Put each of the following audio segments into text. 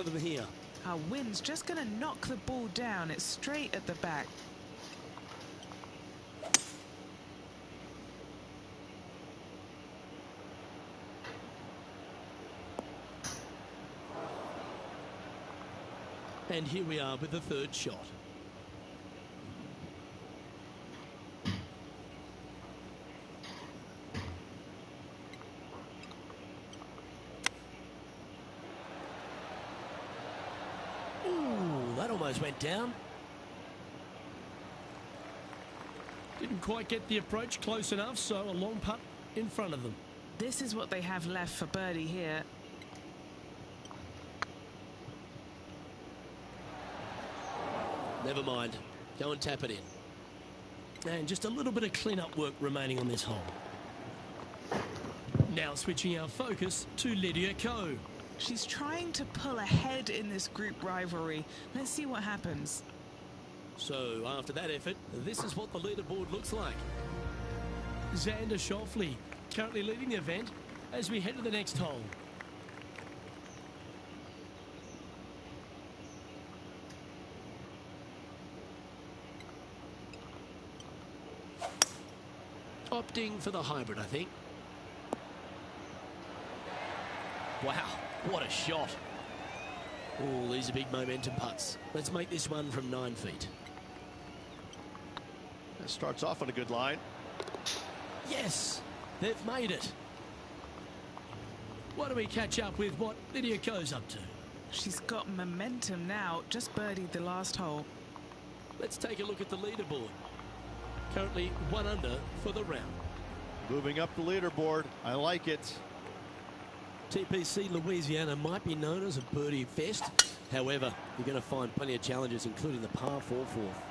them here. Our wind's just going to knock the ball down. It's straight at the back. And here we are with the third shot. Ooh, that almost went down. Didn't quite get the approach close enough, so a long putt in front of them. This is what they have left for birdie here. Never mind. Go and tap it in. And just a little bit of clean-up work remaining on this hole. Now switching our focus to Lydia Ko. She's trying to pull ahead in this group rivalry. Let's see what happens. So after that effort, this is what the leaderboard looks like. Xander Schauffele currently leading the event as we head to the next hole. Opting for the hybrid, I think. Wow, what a shot. Oh, these are big momentum putts. Let's make this one from 9 feet. It starts off on a good line. Yes, they've made it. Why don't we catch up with what Lydia Ko's up to? She's got momentum now. Just birdied the last hole. Let's take a look at the leaderboard. Currently 1 under for the round. Moving up the leaderboard. I like it. TPC Louisiana might be known as a birdie fest. However, you're going to find plenty of challenges, including the par 4 fourth.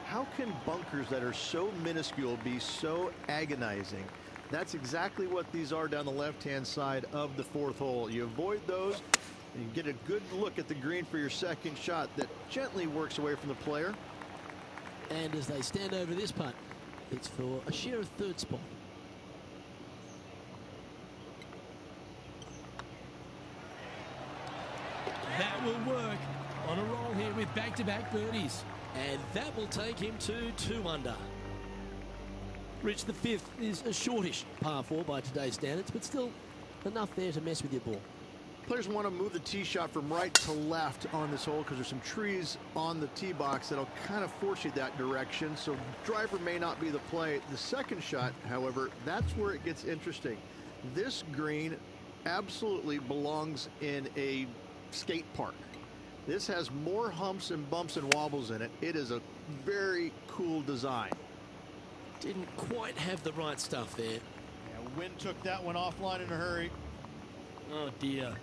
How can bunkers that are so minuscule be so agonizing? That's exactly what these are down the left-hand side of the 4th hole. You avoid those, and you get a good look at the green for your second shot that gently works away from the player. And as they stand over this putt, it's for a share of 3rd spot. That will work on a roll here with back-to-back birdies. And that will take him to 2 under. Rich, the 5th is a shortish par 4 by today's standards, but still enough there to mess with your ball. Players want to move the tee shot from right to left on this hole because there's some trees on the tee box that'll kind of force you that direction, so driver may not be the play. The second shot, however, that's where it gets interesting. This green absolutely belongs in a skate park. This has more humps and bumps and wobbles in it. It is a very cool design. Didn't quite have the right stuff there. Yeah, wind took that one offline in a hurry. Oh dear.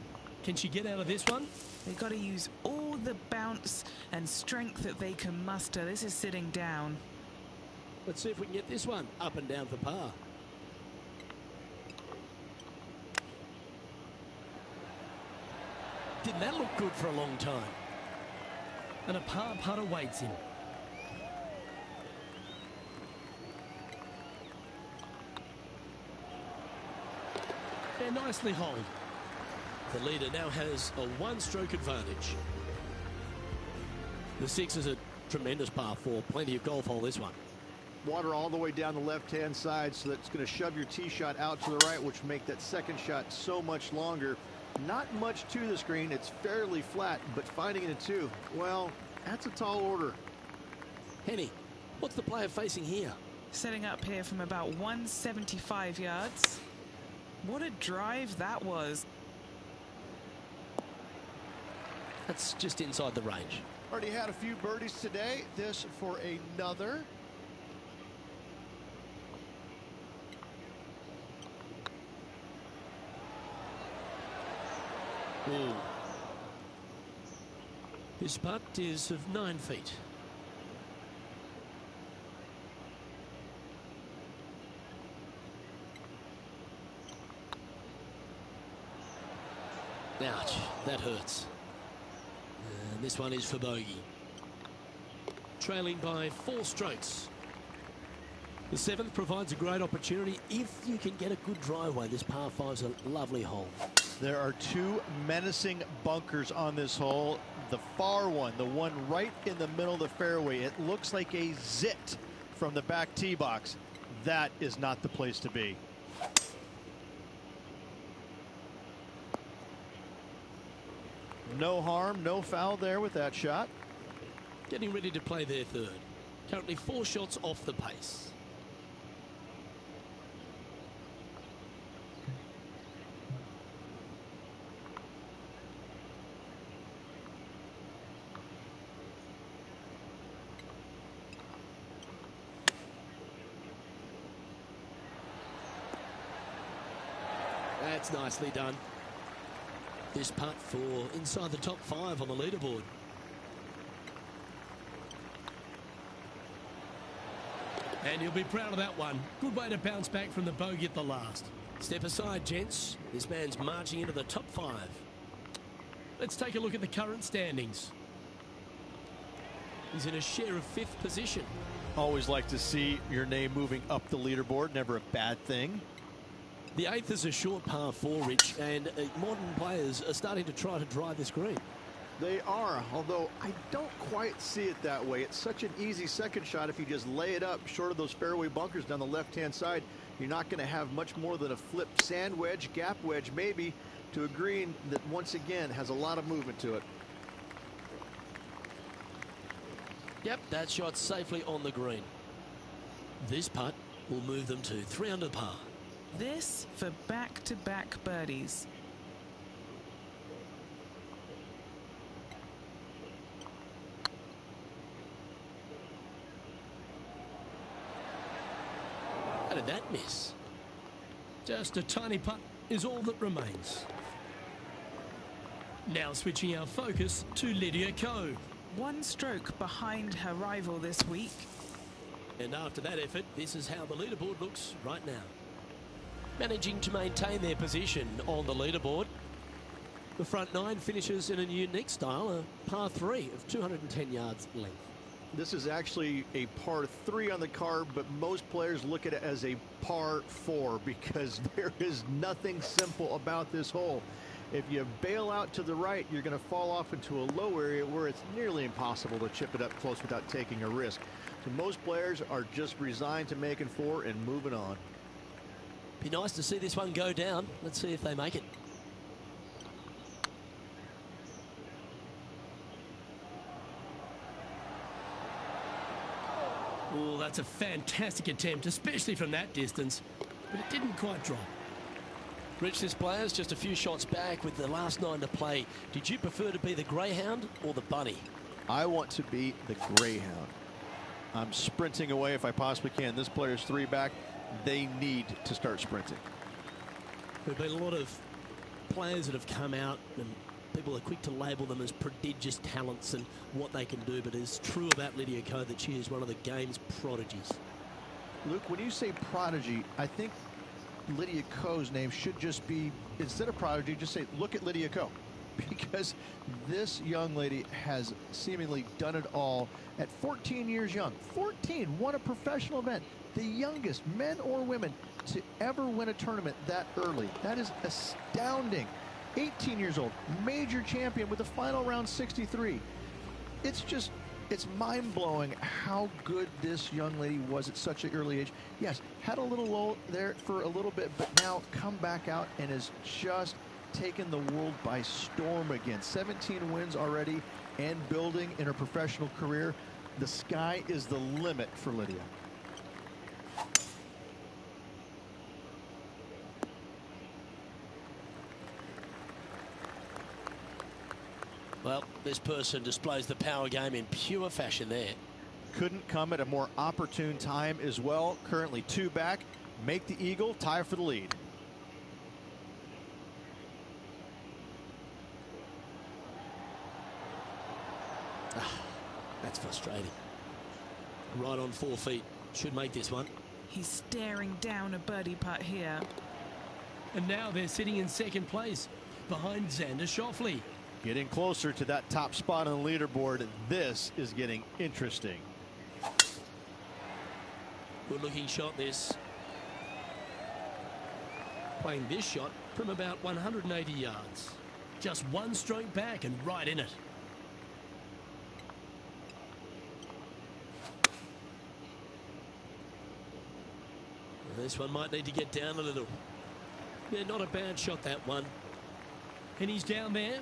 Can she get out of this one? They've got to use all the bounce and strength that they can muster. This is sitting down. Let's see if we can get this one up and down for par. Didn't that look good for a long time? And a par putt awaits him. And nicely holed. The leader now has a 1-stroke advantage. The 6 is a tremendous par 4. Plenty of golf hole, this one. Water all the way down the left-hand side, so that's going to shove your tee shot out to the right, which will make that second shot so much longer. Not much to the screen. It's fairly flat, but finding it a 2, well, that's a tall order. Henny, what's the player facing here? Setting up here from about 175 yards. What a drive that was. That's just inside the range. Already had a few birdies today. This for another. Ooh. This putt is of 9 feet. Ouch, that hurts. And this one is for bogey. Trailing by 4 strokes. The 7th provides a great opportunity if you can get a good driveway. This par 5's a lovely hole. There are two menacing bunkers on this hole. The far one, the one right in the middle of the fairway, it looks like a zit from the back tee box. That is not the place to be. No harm, no foul there with that shot. Getting ready to play their third. Currently 4 shots off the pace. That's nicely done. This putt for inside the top 5 on the leaderboard. And you'll be proud of that one. Good way to bounce back from the bogey at the last. Step aside, gents. This man's marching into the top 5. Let's take a look at the current standings. He's in a share of 5th position. Always like to see your name moving up the leaderboard. Never a bad thing. The 8th is a short par 4, Rich, and modern players are starting to try to drive this green. They are, although I don't quite see it that way. It's such an easy second shot if you just lay it up short of those fairway bunkers down the left-hand side. You're not going to have much more than a flipped sand wedge, gap wedge maybe, to a green that once again has a lot of movement to it. Yep, that shot's safely on the green. This putt will move them to 3 under par. This for back-to-back birdies. How did that miss? Just a tiny putt is all that remains. Now switching our focus to Lydia Ko. 1 stroke behind her rival this week. And after that effort, this is how the leaderboard looks right now. Managing to maintain their position on the leaderboard. The front 9 finishes in a unique style, a par 3 of 210 yards length. This is actually a par 3 on the card, but most players look at it as a par 4 because there is nothing simple about this hole. If you bail out to the right, you're going to fall off into a low area where it's nearly impossible to chip it up close without taking a risk. So most players are just resigned to making 4 and moving on. Be nice to see this one go down. Let's see if they make it. Oh, that's a fantastic attempt, especially from that distance, but it didn't quite drop. Rich, this player's just a few shots back with the last 9 to play. Did you prefer to be the greyhound or the bunny? I want to be the greyhound. I'm sprinting away if I possibly can. This player's 3 back. They need to start sprinting. There have been a lot of players that have come out and people are quick to label them as prodigious talents and what they can do, but it's true about Lydia Ko that she is one of the game's prodigies. Luke, when you say prodigy, I think Lydia Ko's name should just be, instead of prodigy, just say, look at Lydia Ko. Because this young lady has seemingly done it all at 14 years young. 14, won a professional event. The youngest men or women to ever win a tournament that early. That is astounding. 18 years old, major champion with a final round 63. It's mind-blowing how good this young lady was at such an early age. Yes, had a little lull there for a little bit, but now come back out and has just taken the world by storm again. 17 wins already and building in her professional career. The sky is the limit for Lydia. Well, this person displays the power game in pure fashion there. Couldn't come at a more opportune time as well. Currently 2 back. Make the eagle, tie for the lead. That's frustrating. Right on 4 feet. Should make this one. He's staring down a birdie putt here. And now they're sitting in 2nd place behind Xander Schauffele. Getting closer to that top spot on the leaderboard. This is getting interesting. Good looking shot this. Playing this shot from about 180 yards. Just one stroke back and right in it. This one might need to get down a little. Yeah, not a bad shot, that one. And he's down there.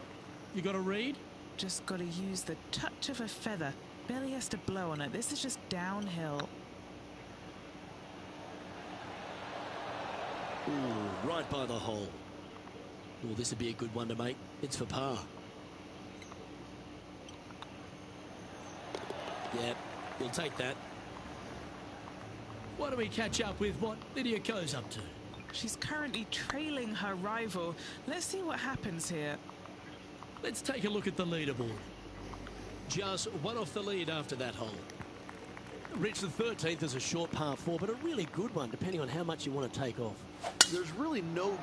You got to read? Just got to use the touch of a feather. Barely has to blow on it. This is just downhill. Ooh, right by the hole. Oh, this would be a good one to make. It's for par. Yeah, we'll take that. Why don't we catch up with what Lydia Ko's up to? She's currently trailing her rival. Let's see what happens here. Let's take a look at the leaderboard. Just one off the lead after that hole. Rich, the 13th is a short par 4, but a really good one, depending on how much you want to take off. There's really no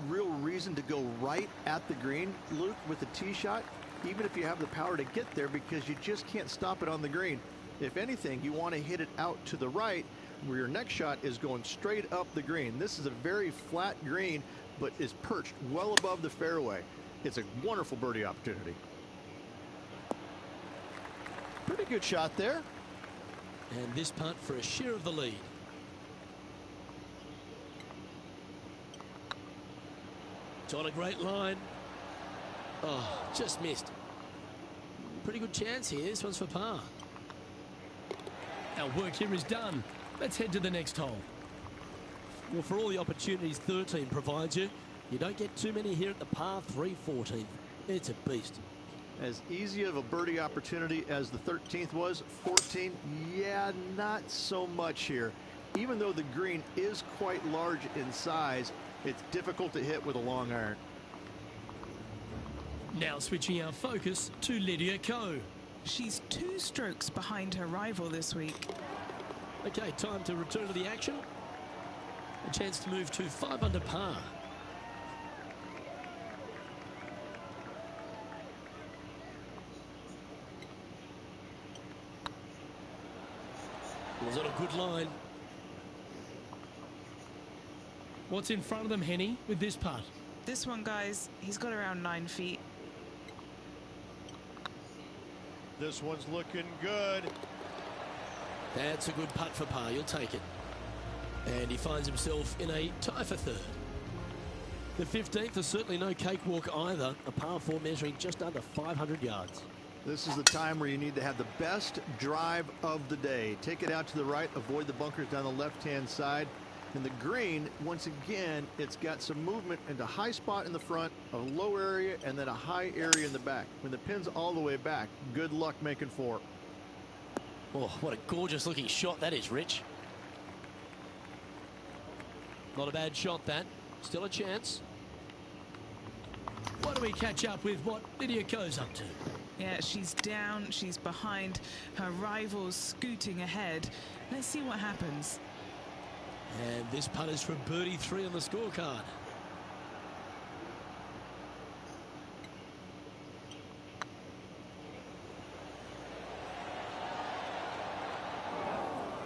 real reason to go right at the green, Luke, with the tee shot, even if you have the power to get there, because you just can't stop it on the green. If anything, you want to hit it out to the right, where your next shot is going straight up the green. This is a very flat green, but is perched well above the fairway. It's a wonderful birdie opportunity. Pretty good shot there. And this putt for a share of the lead. It's on a great line. Oh, just missed. Pretty good chance here. This one's for par. Our work here is done. Let's head to the next hole. Well, for all the opportunities 13 provides you, you don't get too many here at the par 3 14th. It's a beast. As easy of a birdie opportunity as the 13th was, 14, yeah, not so much here. Even though the green is quite large in size, it's difficult to hit with a long iron. Now switching our focus to Lydia Ko. She's 2 strokes behind her rival this week. Okay, time to return to the action. A chance to move to 5 under par. Was on a good line. What's in front of them, Henny, with this putt? This one, guys, he's got around 9 feet. This one's looking good. That's a good putt for par. You'll take it. And he finds himself in a tie for 3rd. The 15th is certainly no cakewalk either. A par 4 measuring just under 500 yards. This is the time where you need to have the best drive of the day. Take it out to the right, avoid the bunkers down the left-hand side. And the green, once again, it's got some movement into high spot in the front, a low area, and then a high area in the back. When the pin's all the way back, good luck making 4. Oh, what a gorgeous looking shot that is, Rich. Not a bad shot, that. Still a chance. Why don't we catch up with what Lydia Ko's up to? Yeah, she's down, she's behind. Her rival's scooting ahead. Let's see what happens. And this putt is from birdie 3 on the scorecard.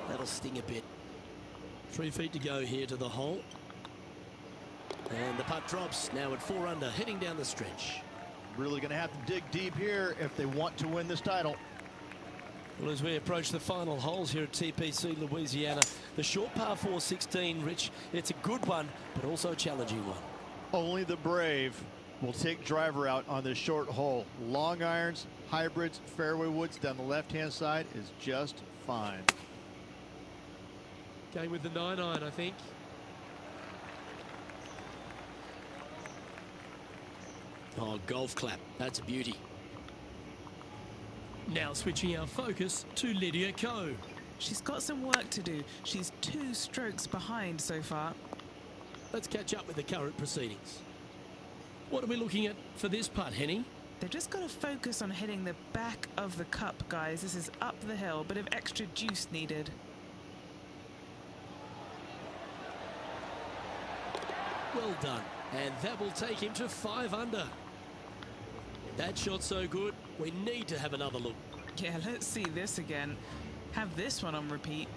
That'll sting a bit. 3 feet to go here to the hole. And the putt drops now at 4 under, heading down the stretch. Really going to have to dig deep here if they want to win this title. Well, as we approach the final holes here at TPC Louisiana, the short par 4 16, Rich, it's a good one, but also a challenging one. Only the brave will take driver out on this short hole. Long irons, hybrids, fairway woods down the left-hand side is just fine. Going with the 9-iron, I think. Oh, golf clap. That's a beauty. Now switching our focus to Lydia Ko. She's got some work to do. She's 2 strokes behind so far. Let's catch up with the current proceedings. What are we looking at for this putt, Henny? They've just got to focus on hitting the back of the cup, guys. This is up the hill, bit of extra juice needed. Well done. And that will take him to 5 under. That shot so good, we need to have another look. Yeah, let's see this again. Have this one on repeat.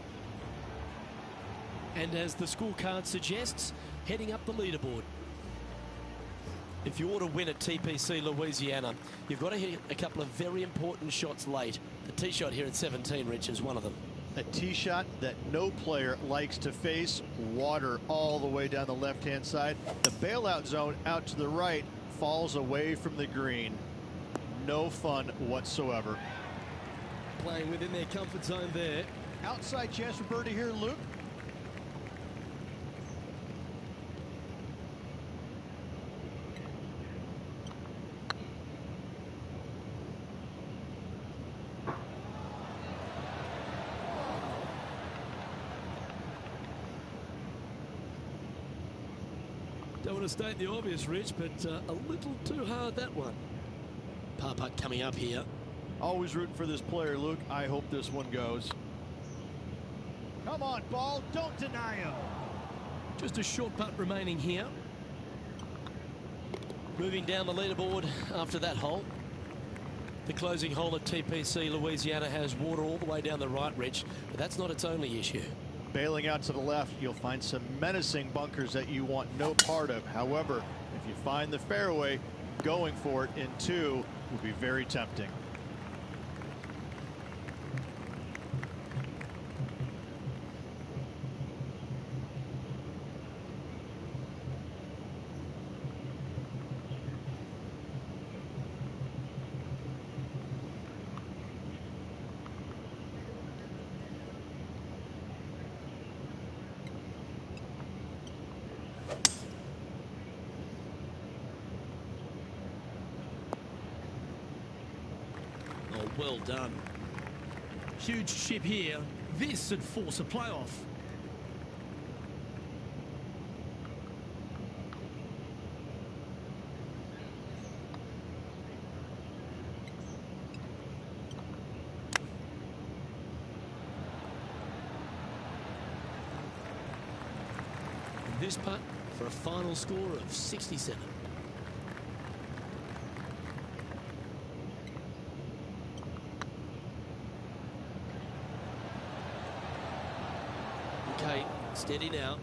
And as the scorecard suggests, heading up the leaderboard. If you want to win at TPC Louisiana, you've got to hit a couple of very important shots late. The tee shot here at 17, Rich, is one of them. A tee shot that no player likes to face. Water all the way down the left-hand side. The bailout zone out to the right falls away from the green. No fun whatsoever. Playing within their comfort zone there. Outside chance for birdie here, Luke. Don't want to state the obvious, Rich, but a little too hard, that one. Par putt coming up here. Always rooting for this player, Luke. I hope this one goes. Come on, ball. Don't deny him. Just a short putt remaining here. Moving down the leaderboard after that hole. The closing hole at TPC Louisiana has water all the way down the right, Rich, but that's not its only issue. Bailing out to the left, you'll find some menacing bunkers that you want no part of. However, if you find the fairway, going for it in two will be very tempting. Well done. Huge chip here. This would force a playoff. This putt for a final score of 67. Okay, steady now.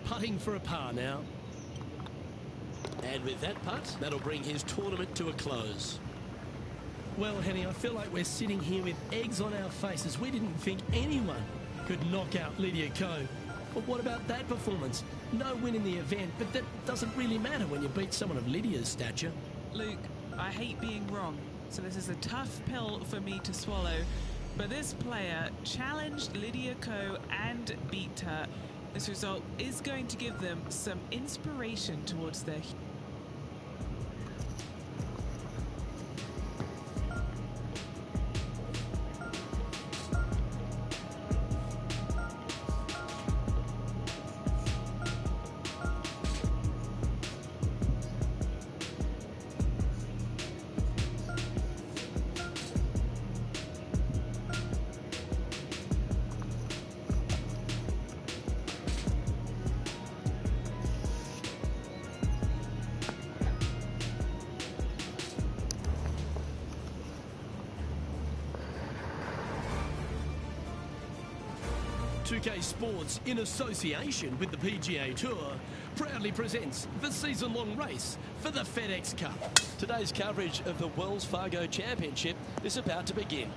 Putting for a par now. And with that putt, that'll bring his tournament to a close. Well, Henny, I feel like we're sitting here with eggs on our faces. We didn't think anyone could knock out Lydia Ko. But what about that performance? No win in the event, but that doesn't really matter when you beat someone of Lydia's stature. Luke, I hate being wrong, so this is a tough pill for me to swallow. But this player challenged Lydia Ko and beat her. This result is going to give them some inspiration towards their... UK Sports, in association with the PGA Tour, proudly presents the season-long race for the FedEx Cup. Today's coverage of the Wells Fargo Championship is about to begin.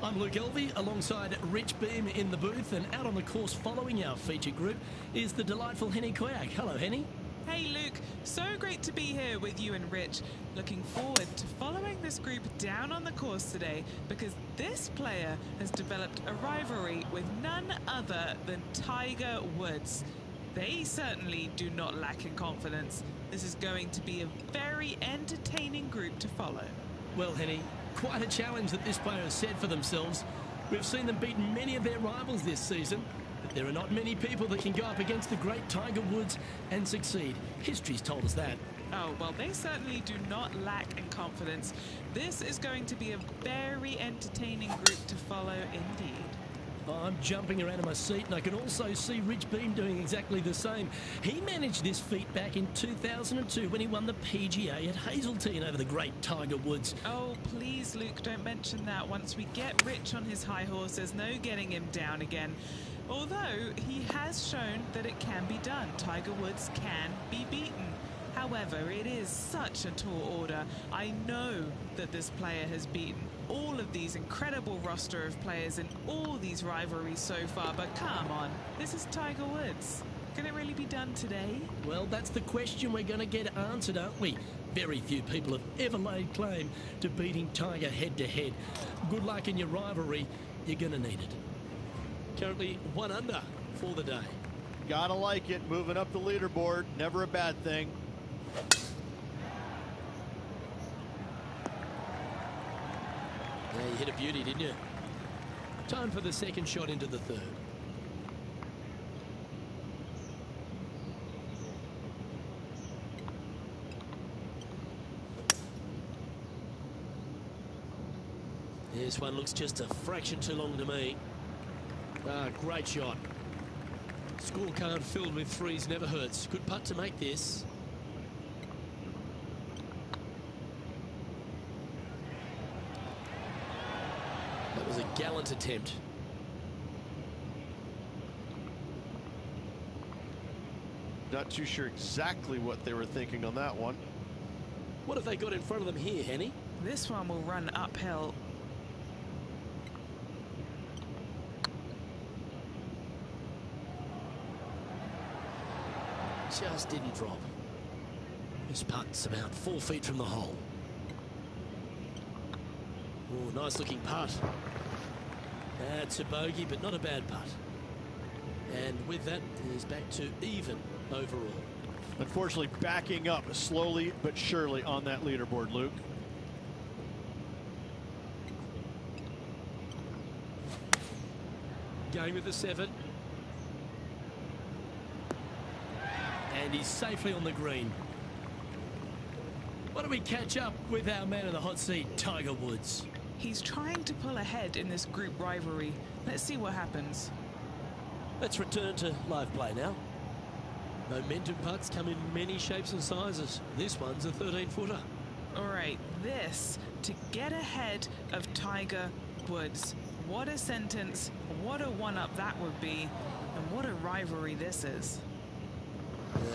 I'm Luke Elvey, alongside Rich Beam in the booth, and out on the course following our feature group is the delightful Henny Quack. Hello, Henny. Hey Luke, so great to be here with you and Rich. Looking forward to following this group down on the course today, because this player has developed a rivalry with none other than Tiger Woods. They certainly do not lack in confidence. This is going to be a very entertaining group to follow. Well, Henny, quite a challenge that this player has set for themselves. We've seen them beat many of their rivals this season, but there are not many people that can go up against the great Tiger Woods and succeed. History's told us that. Oh, well, they certainly do not lack in confidence. This is going to be a very entertaining group to follow indeed. I'm jumping around in my seat, and I can also see Rich Beam doing exactly the same. He managed this feat back in 2002 when he won the PGA at Hazeltine over the great Tiger Woods. Oh, please, Luke, don't mention that. Once we get Rich on his high horse, there's no getting him down again. Although he has shown that it can be done. Tiger Woods can be beaten. However, it is such a tall order. I know that this player has beaten all of these incredible roster of players in all these rivalries so far, but come on, this is Tiger Woods. Can it really be done today? Well, that's the question we're going to get answered, aren't we? Very few people have ever laid claim to beating Tiger head-to-head. Good luck in your rivalry. You're going to need it. Currently 1 under for the day. Gotta like it. Moving up the leaderboard. Never a bad thing. Yeah, you hit a beauty, didn't you? Time for the second shot into the third. This one looks just a fraction too long to me. Ah, great shot. Scorecard filled with threes never hurts. Good putt to make this. That was a gallant attempt. Not too sure exactly what they were thinking on that one. What have they got in front of them here, Henny? This one will run uphill. Just didn't drop. This putt's about 4 feet from the hole. Oh, nice looking putt. That's a bogey, but not a bad putt. And with that, he's back to even overall. Unfortunately, backing up slowly but surely on that leaderboard, Luke. Going with the 7. And he's safely on the green. Why don't we catch up with our man in the hot seat, Tiger Woods? He's trying to pull ahead in this group rivalry. Let's see what happens. Let's return to live play now. Momentum putts come in many shapes and sizes. This one's a 13-footer. All right, this to get ahead of Tiger Woods. What a sentence, what a one-up that would be, and what a rivalry this is.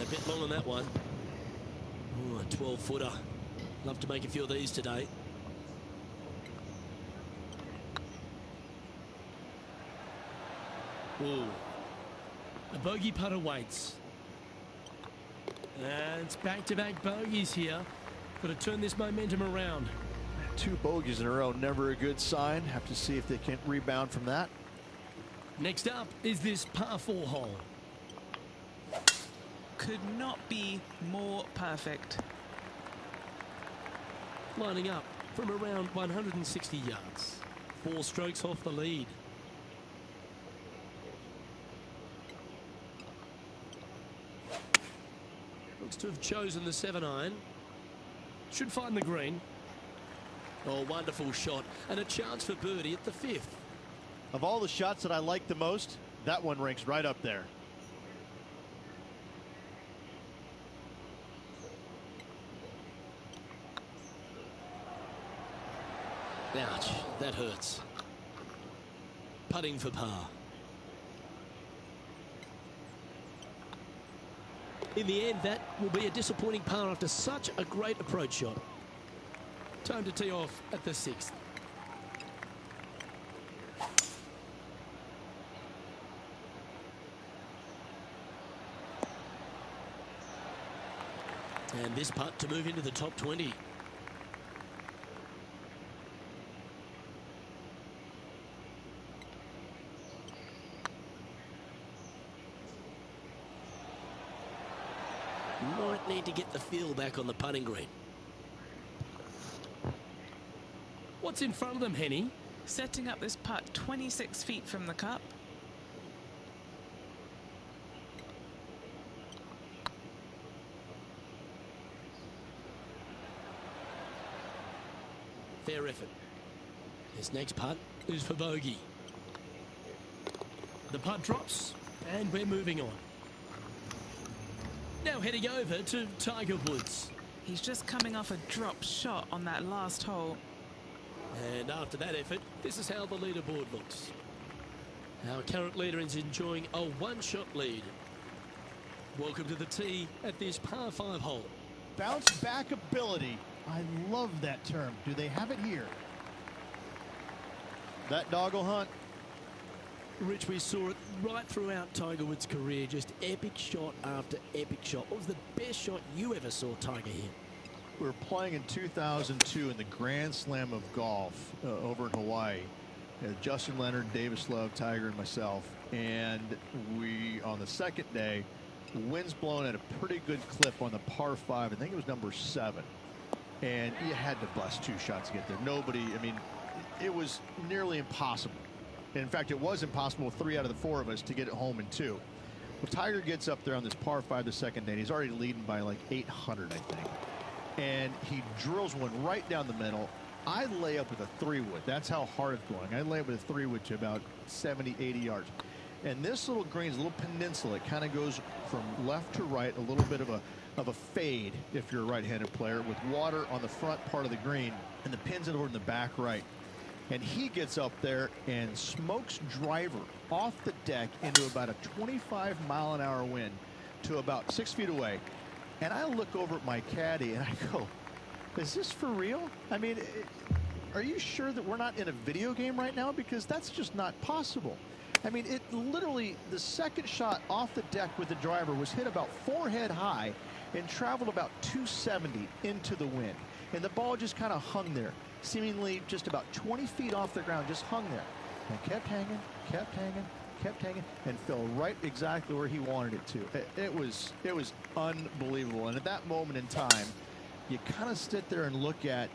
A bit long on that one. Ooh, a 12-footer. Love to make a few of these today. Ooh. A bogey putt awaits. And it's back-to-back bogeys here. Got to turn this momentum around. 2 bogeys in a row, never a good sign. Have to see if they can rebound from that. Next up is this par 4 hole. Could not be more perfect. Lining up from around 160 yards. 4 strokes off the lead. Looks to have chosen the 7-iron. Should find the green. Oh, wonderful shot. And a chance for birdie at the 5th. Of all the shots that I like the most, that one ranks right up there. Ouch, that hurts. Putting for par. In the end, that will be a disappointing par after such a great approach shot. Time to tee off at the 6th. And this putt to move into the top 20. Might need to get the feel back on the putting green. What's in front of them, Henny? Setting up this putt 26 feet from the cup. Fair effort. This next putt is for bogey. The putt drops, and we're moving on. Now heading over to Tiger Woods. He's just coming off a drop shot on that last hole. And after that effort, this is how the leaderboard looks. Our current leader is enjoying a 1-shot lead. Welcome to the tee at this par 5 hole. Bounce back ability. I love that term. Do they have it here? That dog will hunt. Rich, we saw it right throughout Tiger Woods' career, just epic shot after epic shot. What was the best shot you ever saw Tiger hit? We were playing in 2002 in the Grand Slam of Golf over in Hawaii. Justin Leonard, Davis Love, Tiger, and myself. And we, on the second day, the wind's blowing at a pretty good clip on the par 5. I think it was number 7. And you had to bust 2 shots to get there. Nobody, I mean, it was nearly impossible. In fact, it was impossible with 3 out of the 4 of us to get it home in 2. Well, Tiger gets up there on this par 5 the second day, and he's already leading by like 800, I think. And he drills one right down the middle. I lay up with a 3-wood. That's how hard it's going. I lay up with a 3-wood to about 70, 80 yards. And this little green is a little peninsula. It kind of goes from left to right, a little bit of a fade if you're a right-handed player, with water on the front part of the green, and the pin's over in the back right. And he gets up there and smokes driver off the deck into about a 25-mile-an-hour wind to about 6 feet away. And I look over at my caddy and I go, is this for real? I mean, are you sure that we're not in a video game right now? Because that's just not possible. I mean, it literally, the second shot off the deck with the driver was hit about forehead high and traveled about 270 into the wind. And the ball just kind of hung there, seemingly just about 20 feet off the ground, just hung there. And kept hanging, kept hanging, kept hanging, and fell right exactly where he wanted it to. It was unbelievable. And at that moment in time, you kind of sit there and look at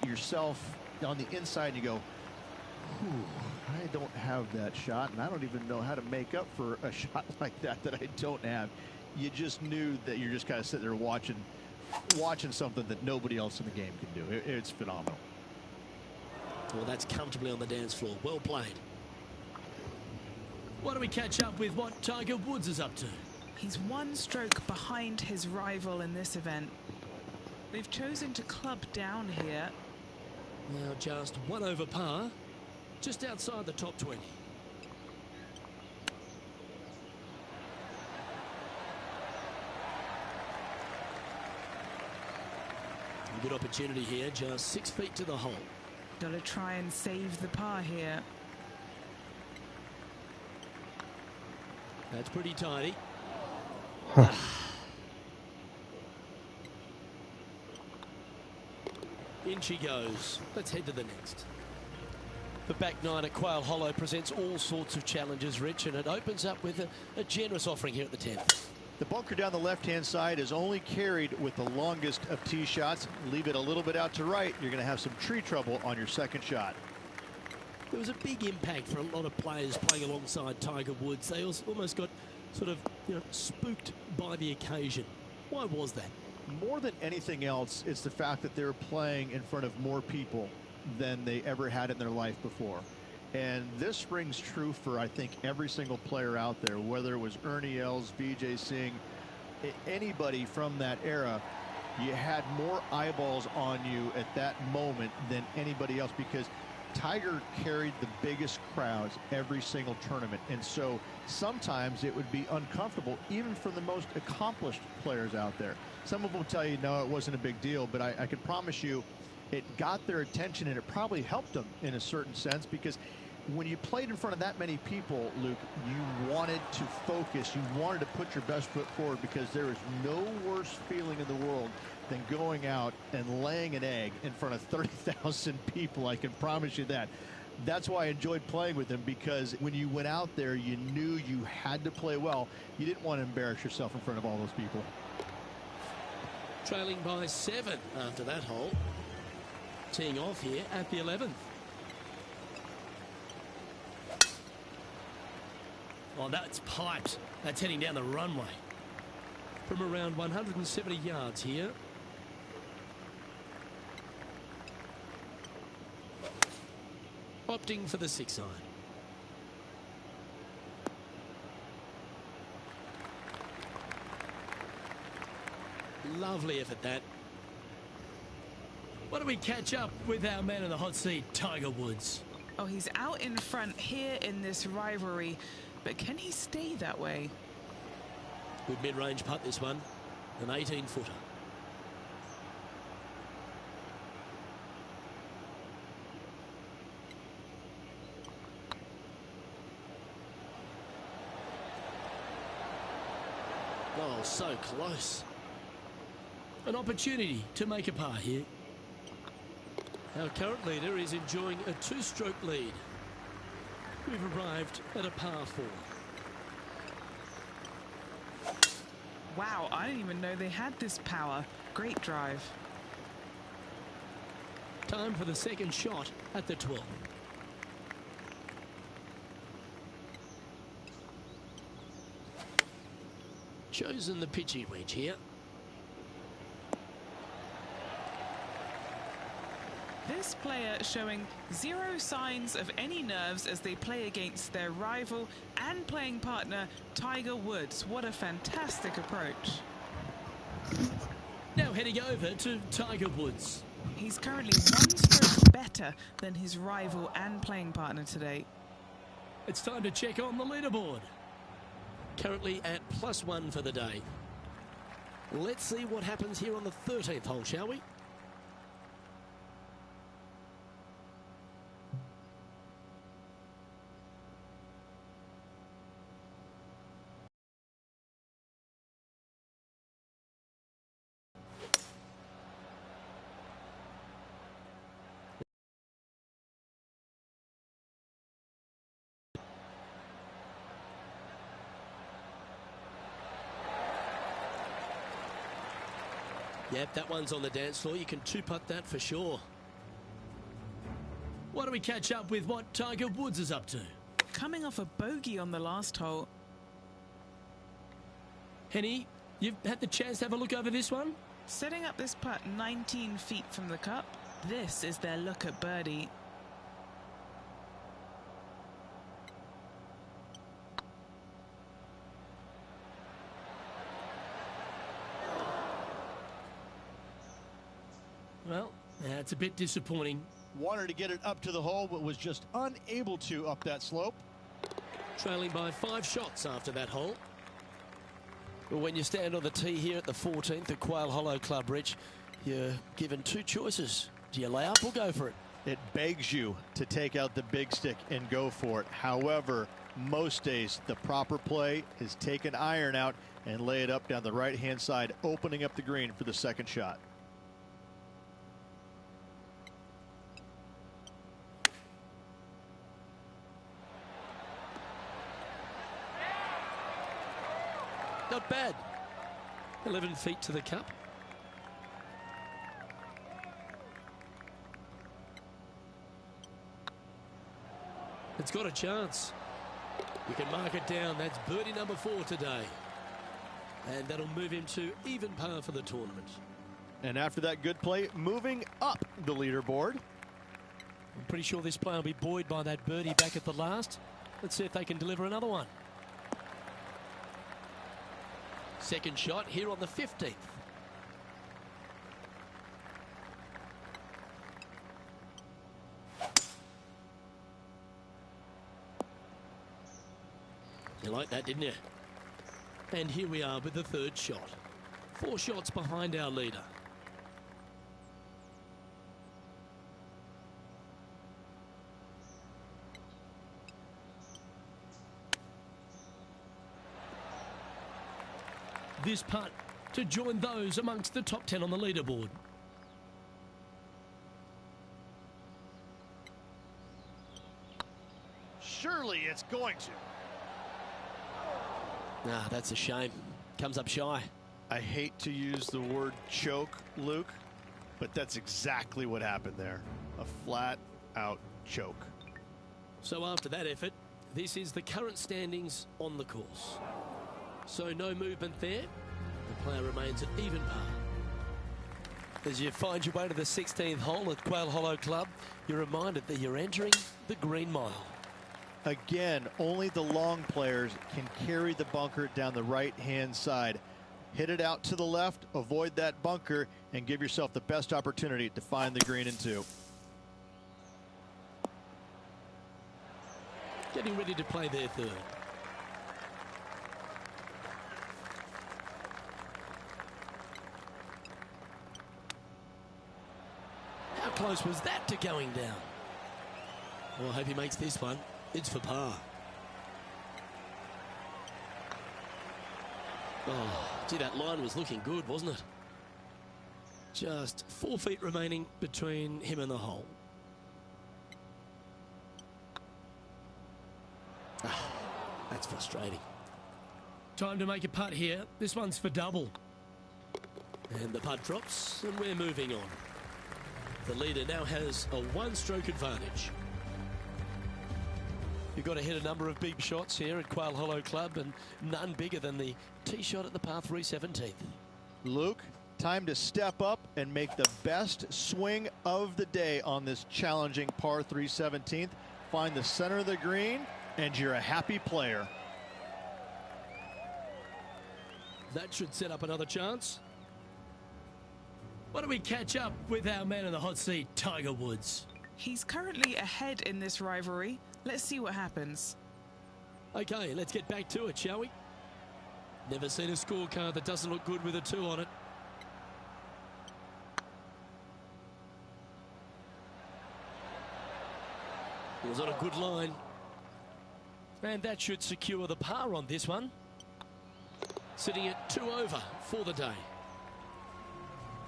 yourself on the inside and you go, whew, I don't have that shot, and I don't even know how to make up for a shot like that I don't have. You just knew that you're just kind of sitting there watching something that nobody else in the game can do. It's phenomenal. Well, that's comfortably on the dance floor. Well played. Why don't we catch up with what Tiger Woods is up to? He's 1 stroke behind his rival in this event. They've chosen to club down here. Now just 1 over par, just outside the top 20. A good opportunity here, just 6 feet to the hole. Got to try and save the par here. That's pretty tidy. In she goes. Let's head to the next. The back 9 at Quail Hollow presents all sorts of challenges, Rich, and it opens up with a generous offering here at the 10th. The bunker down the left-hand side is only carried with the longest of tee shots. Leave it a little bit out to right, you're going to have some tree trouble on your second shot. There was a big impact for a lot of players playing alongside Tiger Woods. They almost got sort of, spooked by the occasion. Why was that? More than anything else, it's the fact that they're playing in front of more people than they ever had in their life before. And this rings true for, I think, every single player out there, whether it was Ernie Els, Vijay Singh, anybody from that era. You had more eyeballs on you at that moment than anybody else, because Tiger carried the biggest crowds every single tournament. And so sometimes it would be uncomfortable, even for the most accomplished players out there. Some of them will tell you, no, it wasn't a big deal, but I can promise you it got their attention, and it probably helped them in a certain sense, because when you played in front of that many people, Luke, you wanted to focus. You wanted to put your best foot forward, because there is no worse feeling in the world than going out and laying an egg in front of 30,000 people. I can promise you that. That's why I enjoyed playing with him, because when you went out there, you knew you had to play well. You didn't want to embarrass yourself in front of all those people. Trailing by 7 after that hole. Teeing off here at the 11th. Oh, that's piped. That's heading down the runway. From around 170 yards here. Opting for the 6 iron. Lovely effort, that. Why don't we catch up with our man in the hot seat, Tiger Woods? Oh, he's out in front here in this rivalry, but can he stay that way? Good mid-range putt, this one. An 18-footer. Oh, so close. An opportunity to make a par here. Our current leader is enjoying a two-stroke lead. We've arrived at a par 4. Wow, I didn't even know they had this power. Great drive. Time for the second shot at the 12th. Chosen the pitchy wedge here. This player showing zero signs of any nerves as they play against their rival and playing partner, Tiger Woods. What a fantastic approach. Now heading over to Tiger Woods. He's currently one stroke better than his rival and playing partner today. It's time to check on the leaderboard. Currently at +1 for the day. Let's see what happens here on the 13th hole, shall we? Yep, that one's on the dance floor. You can two-putt that for sure. Why don't we catch up with what Tiger Woods is up to? Coming off a bogey on the last hole. Henny, you've had the chance to have a look over this one? Setting up this putt 19 feet from the cup. This is their look at birdie. Well, that's a bit disappointing. Wanted to get it up to the hole, but was just unable to up that slope. Trailing by 5 shots after that hole. Well, when you stand on the tee here at the 14th at Quail Hollow Club, Rich, you're given 2 choices. Do you lay up or go for it? It begs you to take out the big stick and go for it. However, most days the proper play is take an iron out and lay it up down the right-hand side, opening up the green for the second shot. Not bad. 11 feet to the cup. It's got a chance. You can mark it down. That's birdie number 4 today. And that'll move him to even par for the tournament. And after that good play, moving up the leaderboard. I'm pretty sure this player will be buoyed by that birdie back at the last. Let's see if they can deliver another one. Second shot here on the 15th. You like that, didn't you? And here we are with the third shot. 4 shots behind our leader. This putt to join those amongst the top 10 on the leaderboard. Surely it's going to. Ah, that's a shame. Comes up shy. I hate to use the word choke, Luke, but that's exactly what happened there. A flat-out choke. So after that effort, this is the current standings on the course. So no movement there. The player remains at even par. As you find your way to the 16th hole at Quail Hollow Club, you're reminded that you're entering the Green Mile. Again, only the long players can carry the bunker down the right-hand side. Hit it out to the left, avoid that bunker, and give yourself the best opportunity to find the green in 2. Getting ready to play their third. How close was that to going down? Well, I hope he makes this one. It's for par. Oh, Gee, that line was looking good, wasn't it? Just 4 feet remaining between him and the hole. That's frustrating. Time to make a putt here. This one's for double. And the putt drops, and we're moving on. The leader now has a 1-stroke advantage. You've got to hit a number of big shots here at Quail Hollow Club, and none bigger than the tee shot at the par 3 17th. Luke, time to step up and make the best swing of the day on this challenging par 3 17th. Find the center of the green, and you're a happy player. That should set up another chance. Why don't we catch up with our man in the hot seat, Tiger Woods? He's currently ahead in this rivalry. Let's see what happens. Okay, let's get back to it, shall we? Never seen a scorecard that doesn't look good with a 2 on it. It was on a good line. And that should secure the par on this one. Sitting at 2 over for the day.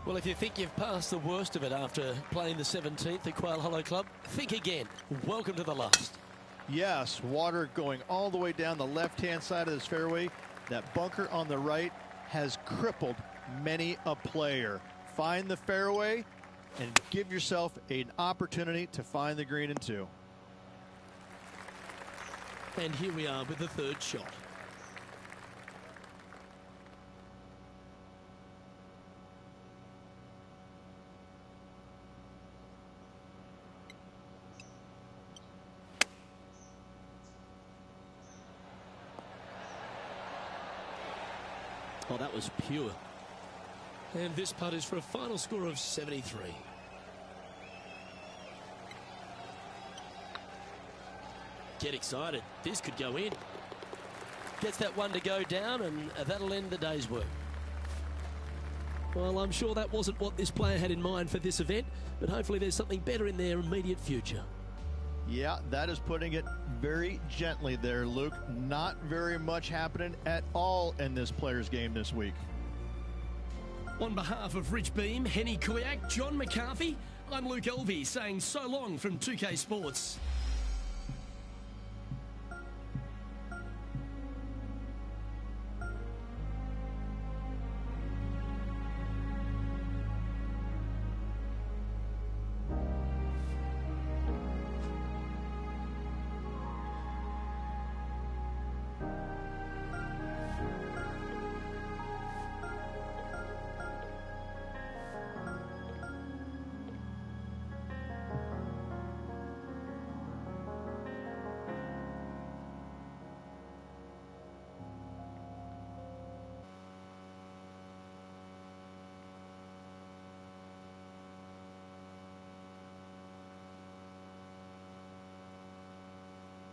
Well, if you think you've passed the worst of it after playing the 17th at Quail Hollow Club, think again. Welcome to the last. Yes, water going all the way down the left-hand side of this fairway. That bunker on the right has crippled many a player. Find the fairway and give yourself an opportunity to find the green in 2. And here we are with the 3rd shot. Oh, that was pure. And this putt is for a final score of 73. Get excited. This could go in. Gets that one to go down, and that'll end the day's work. Well, I'm sure that wasn't what this player had in mind for this event, but hopefully there's something better in their immediate future. Yeah, that is putting it very gently there, Luke. Not very much happening at all in this player's game this week. On behalf of Rich Beam, Henny Kuyak, John McCarthy, I'm Luke Elvey saying so long from 2K Sports.